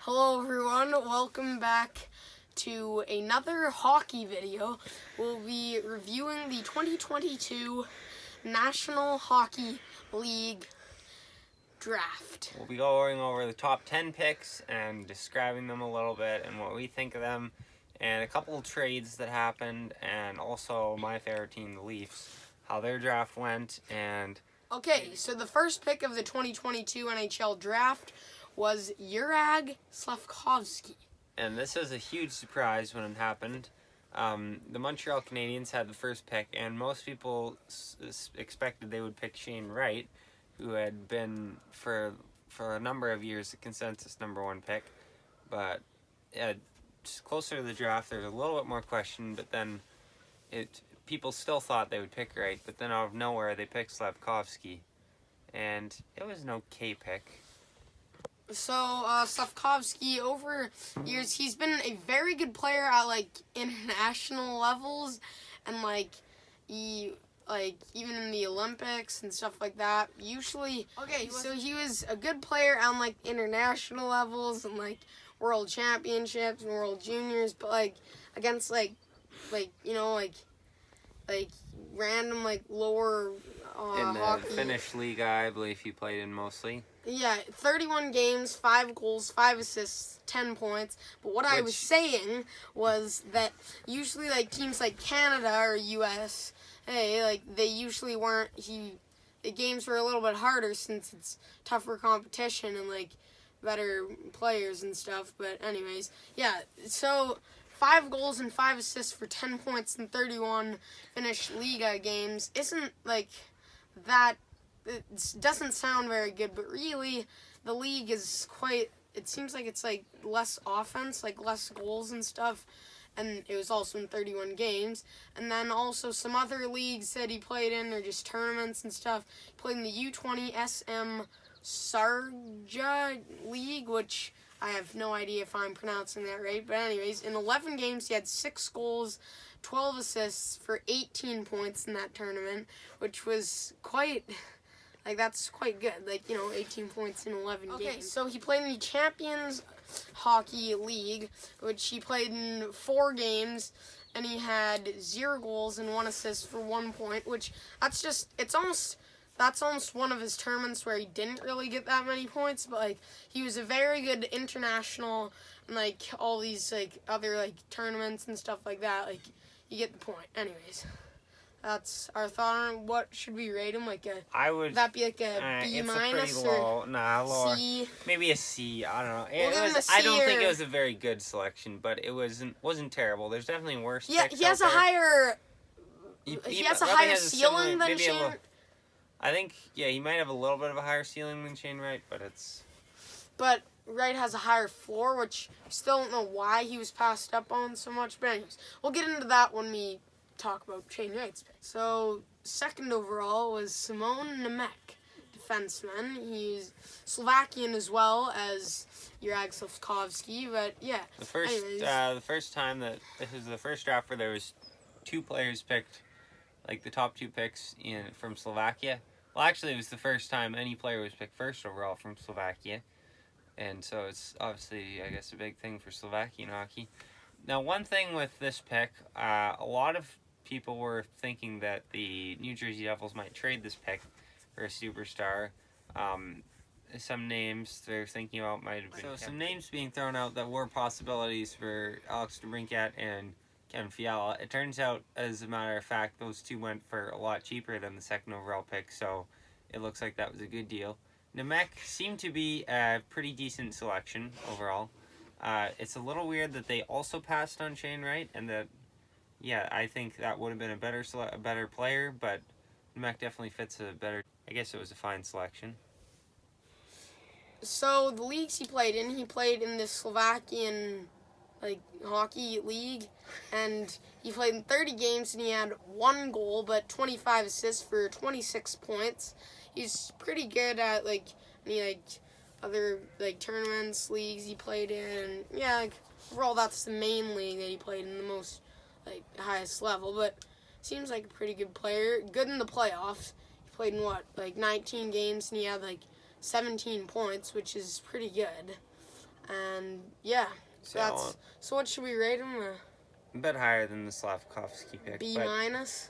Hello everyone, welcome back to another hockey video. We'll be reviewing the 2022 National Hockey League draft. We'll be going over the top 10 picks and describing them a little bit and what we think of them, and a couple of trades that happened, and also my favorite team, the Leafs, how their draft went. And okay, so the first pick of the 2022 NHL draft was Juraj Slafkovsky. And this was a huge surprise when it happened. The Montreal Canadiens had the first pick, and most people expected they would pick Shane Wright, who had been for a number of years the consensus number one pick. But just closer to the draft, there was a little bit more question, but then people still thought they would pick Wright, but then out of nowhere they picked Slafkovsky, and it was an okay pick. So, Slafkovsky, over years, he's been a very good player at, international levels, and, even in the Olympics and stuff like that. Usually, so he was a good player on, international levels and, world championships and world juniors, but, against, random, lower, in the hockey. Finnish league, I believe he played in mostly. Yeah, 31 games, 5 goals, 5 assists, 10 points. But what I was saying was that usually, teams like Canada or U.S., they usually weren't, the games were a little bit harder since it's tougher competition and, better players and stuff. But anyways, yeah, so 5 goals and 5 assists for 10 points in 31 Finnish Liga games isn't, that. It doesn't sound very good, but really, the league is it seems like it's, less offense, less goals and stuff, and it was also in 31 games, and then also some other leagues that he played in, or just tournaments and stuff. He played in the U20 SM Sarja League, which I have no idea if I'm pronouncing that right, but anyways, in 11 games, he had 6 goals, 12 assists for 18 points in that tournament, which was quite... that's quite good. 18 points in 11 games. So he played in the Champions Hockey League, which he played in 4 games, and he had 0 goals and 1 assist for 1 point, which that's almost one of his tournaments where he didn't really get that many points, but, he was a very good international, and, all these, other, tournaments and stuff like that, you get the point. Anyways. That's our thought on it. What should we rate him? Would that be a B minus or lower. C? Maybe a C. I don't know. I don't think it was a very good selection, but it wasn't terrible. There's definitely worse. Yeah, he has a higher. He has a higher ceiling than Shane. I think he might have a little bit of a higher ceiling than Shane Wright, but it's. But Wright has a higher floor, which I still don't know why he was passed up on so much. But anyways, we'll get into that when we talk about Shane Wright's pick. So, second overall was Simon Nemec, defenseman. He's Slovakian as well as Juraj Slafkovsky, but yeah. The first time that this was the first draft where there was 2 players picked, the top 2 picks from Slovakia. Well, actually, it was the first time any player was picked first overall from Slovakia, and so it's obviously, I guess, a big thing for Slovakian hockey. Now, one thing with this pick, a lot of people were thinking that the New Jersey Devils might trade this pick for a superstar. Some names they're thinking about might have been... So some names being thrown out that were possibilities for Alex DeBrincat and Ken Fiala. It turns out, as a matter of fact, those 2 went for a lot cheaper than the second overall pick, so it looks like that was a good deal. Nemec seemed to be a pretty decent selection overall. It's a little weird that they also passed on Shane Wright, and that, I think that would have been a better player, but Nemec definitely fits a better... I guess it was a fine selection. So, the leagues he played in the Slovakian, hockey league, and he played in 30 games, and he had 1 goal, but 25 assists for 26 points. He's pretty good at, any, other, tournaments, leagues he played in, and, overall, that's the main league that he played in, the most, highest level, but seems like a pretty good player. Good in the playoffs. He played in, 19 games, and he had, 17 points, which is pretty good. And yeah, So so what should we rate him? a bit higher than the Slavkovsky pick. B minus.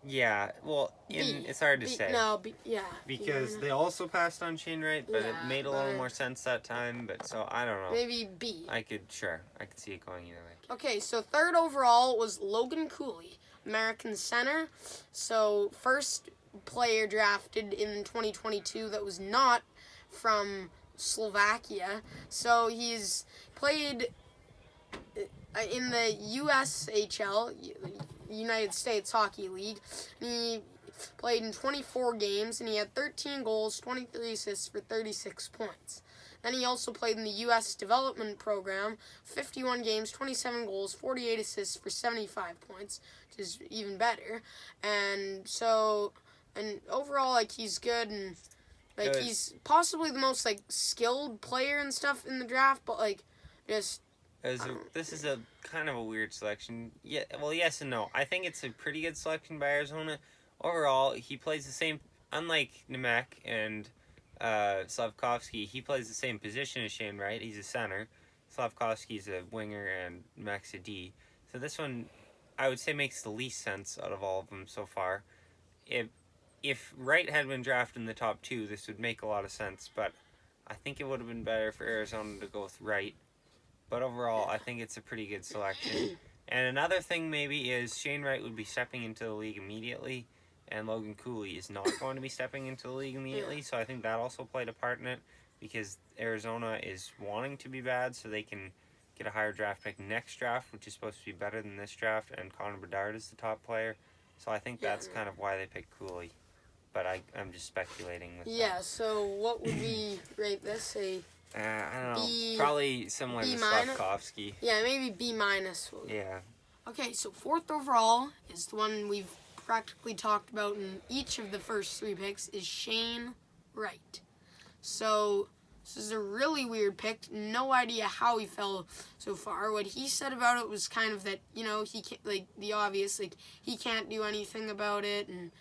Yeah, well, it's hard to say. No, B, yeah. Because they also passed on Shane Wright, but it Yeah, made a little more sense that time. But so I don't know. Maybe B. I could see it going either way. Okay, so third overall was Logan Cooley, American center. So first player drafted in 2022 that was not from Slovakia. So he's played in the USHL, United States Hockey League. He played in 24 games, and he had 13 goals, 23 assists for 36 points. Then he also played in the U.S. Development Program, 51 games, 27 goals, 48 assists for 75 points, which is even better. And so, and overall, like, he's good, and, like, he's possibly the most, like, skilled player and stuff in the draft, but, like, just... This is a kind of a weird selection. Yeah, well, yes and no. I think it's a pretty good selection by Arizona. Overall, he plays the same, unlike Nemec and Slavkovsky, he plays the same position as Shane Wright. He's a center. Slavkovsky's a winger and Nemec's a D. So this one, I would say, makes the least sense out of all of them so far. If Wright had been drafted in the top 2, this would make a lot of sense, but I think it would have been better for Arizona to go with Wright. But overall, I think it's a pretty good selection. And another thing maybe is Shane Wright would be stepping into the league immediately, and Logan Cooley is not going to be stepping into the league immediately. So I think that also played a part in it, because Arizona is wanting to be bad so they can get a higher draft pick next draft, which is supposed to be better than this draft, and Connor Bedard is the top player. So I think that's kind of why they picked Cooley. But I'm just speculating with that. So what would we rate this? I don't know. Probably similar to Slavkovsky. Yeah, maybe B minus. Yeah. Okay, so fourth overall is the one we've practically talked about in each of the first 3 picks, is Shane Wright. So this is a really weird pick. No idea how he fell so far. What he said about it was kind of that, he can't, like, the obvious, like, he can't do anything about it, and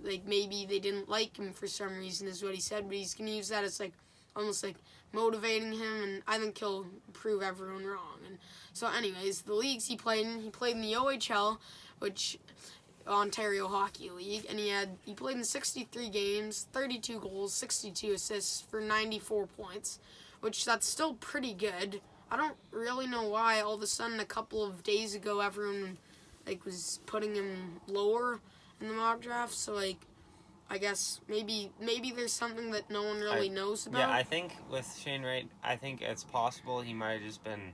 like maybe they didn't like him for some reason is what he said, but he's going to use that as, like, almost like motivating him, and I think he'll prove everyone wrong. And so anyways, the leagues he played in the OHL, which Ontario Hockey League, and he played in 63 games, 32 goals, 62 assists for 94 points, which that's still pretty good. I don't really know why all of a sudden a couple of days ago everyone, like, was putting him lower in the mock draft. So, like, I guess maybe there's something that no one really knows about. Yeah, I think with Shane Wright, I think it's possible he might have just been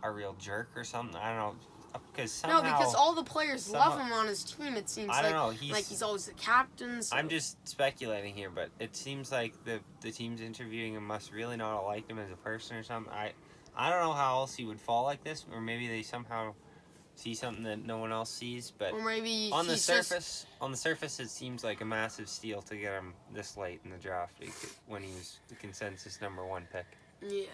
a real jerk or something. I don't know. Because all the players love him on his team, it seems. I don't know. He's always the captain. So. I'm just speculating here, but it seems like the teams interviewing him must really not have liked him as a person or something. I don't know how else he would fall like this, or maybe they somehow see something that no one else sees. But or maybe on the surface, it seems like a massive steal to get him this late in the draft when he was the consensus number 1 pick. Yeah.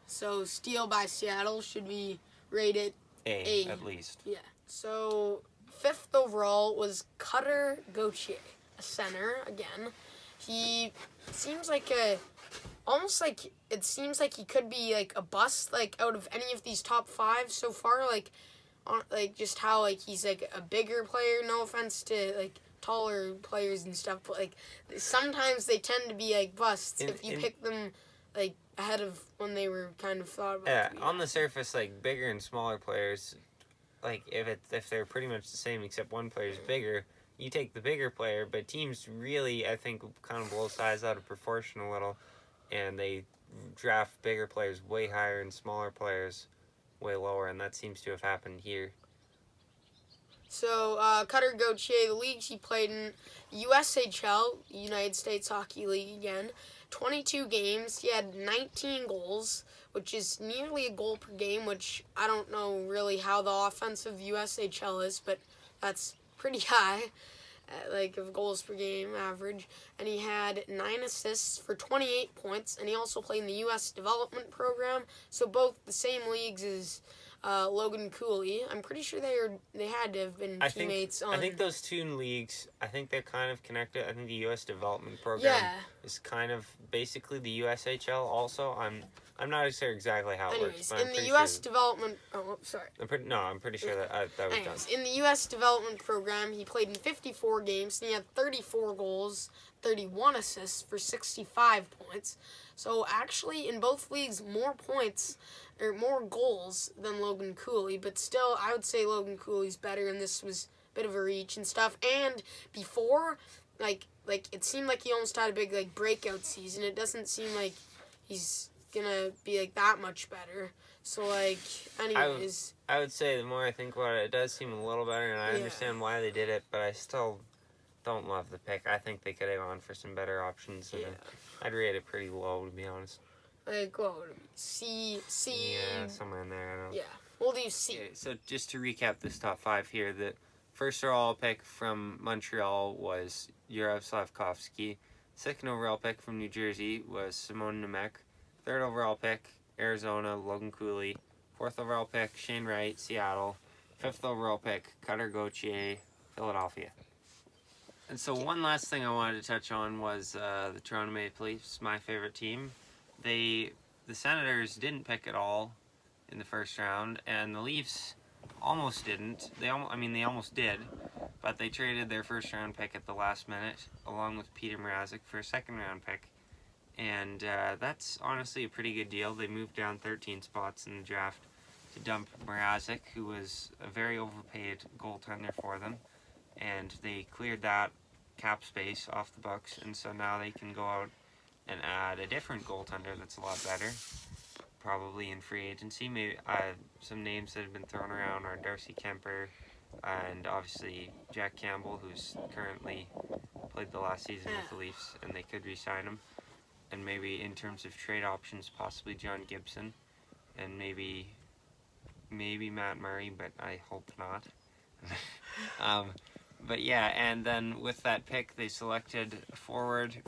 So steal by Seattle. Should we rate it A at least? Yeah. So 5th overall was Cutter Gauthier, a center again. He seems like it seems like he could be like a bust, like, out of any of these top 5 so far, like just how, like, he's like a bigger player. No offense to, like, taller players and stuff, but, like, sometimes they tend to be like busts if you pick them, like, ahead of when they were kind of thought about. Yeah, on the surface, like, bigger and smaller players, like, if they're pretty much the same except one player's bigger, you take the bigger player. But teams really, I think, kind of blow size out of proportion a little, and they draft bigger players way higher and smaller players way lower, and that seems to have happened here. So, Cutter Gauthier, the leagues he played in, USHL, United States Hockey League again, 22 games. He had 19 goals, which is nearly a goal per game, which I don't know really how the offensive USHL is, but that's pretty high, like, of goals per game average. And he had 9 assists for 28 points, and he also played in the U.S. Development Program, so both the same leagues as Logan Cooley. I'm pretty sure they had to have been teammates. I think those 2 leagues, I think they're kind of connected. I think the U.S. Development Program is kind of basically the USHL also. I'm not sure exactly how it works. Anyways, But in the U.S. development... Oh, sorry. I'm pretty sure that was done. In the U.S. development program, he played in 54 games, and he had 34 goals, 31 assists for 65 points. So actually, in both leagues, more points or more goals than Logan Cooley. But still, I would say Logan Cooley's better, and this was a bit of a reach and stuff. And before, like it seemed like he almost had a big breakout season. It doesn't seem like he's gonna be that much better. So anyways, I would say the more I think about it, it does seem a little better, and I understand why they did it, but I still don't love the pick. I think they could have gone for some better options, and I'd rate it pretty low, to be honest. C. Yeah, somewhere in there. I don't know. Yeah, we'll do C. Okay, so just to recap this top 5 here, the first overall pick from Montreal was Yurov Slavkovsky. Second overall pick from New Jersey was Simon Nemec. Third overall pick, Arizona, Logan Cooley. Fourth overall pick, Shane Wright, Seattle. Fifth overall pick, Cutter Gauthier, Philadelphia. And so one last thing I wanted to touch on was the Toronto Maple Leafs, my favorite team. The Senators didn't pick at all in the first round, and the Leafs almost didn't. They almost did, but they traded their first round pick at the last minute, along with Peter Mrazek, for a second round pick. And that's honestly a pretty good deal. They moved down 13 spots in the draft to dump Mrazek, who was a very overpaid goaltender for them. And they cleared that cap space off the books, and so now they can go out and add a different goaltender that's a lot better, probably in free agency. Maybe some names that have been thrown around are Darcy Kemper and obviously Jack Campbell, who's currently played the last season with the Leafs, and they could re-sign him. And maybe in terms of trade options, possibly John Gibson, and maybe Matt Murray, but I hope not. But yeah, and then with that pick, they selected forward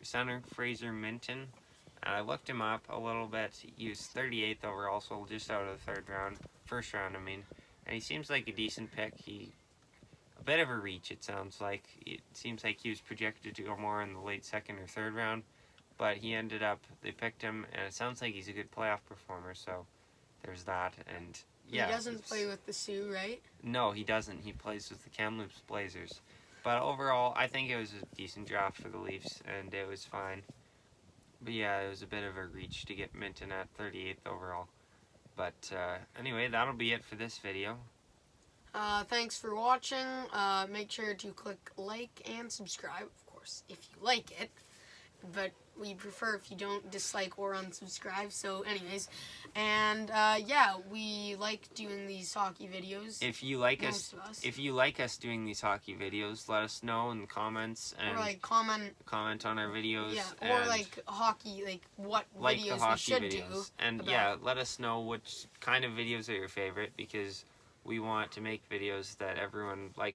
center Fraser Minton. And I looked him up a little bit. He was 38th overall, so just out of the first round, and he seems like a decent pick. A bit of a reach, it sounds like. It seems like he was projected to go more in the late second or third round, but they picked him, and it sounds like he's a good playoff performer, so there's that. And yeah, he doesn't play with the Sioux, right? No, he doesn't. He plays with the Kamloops Blazers. But overall, I think it was a decent draft for the Leafs, and it was fine. But yeah, it was a bit of a reach to get Minton at 38th overall. But anyway, that'll be it for this video. Thanks for watching. Make sure to click like and subscribe, of course, if you like it. But we prefer if you don't dislike or unsubscribe. So anyways, and yeah, we like doing these hockey videos. If you like us doing these hockey videos, let us know in the comments, and or comment on our videos. Yeah, or hockey, what videos we should do. And yeah, let us know which kind of videos are your favorite, because we want to make videos that everyone likes.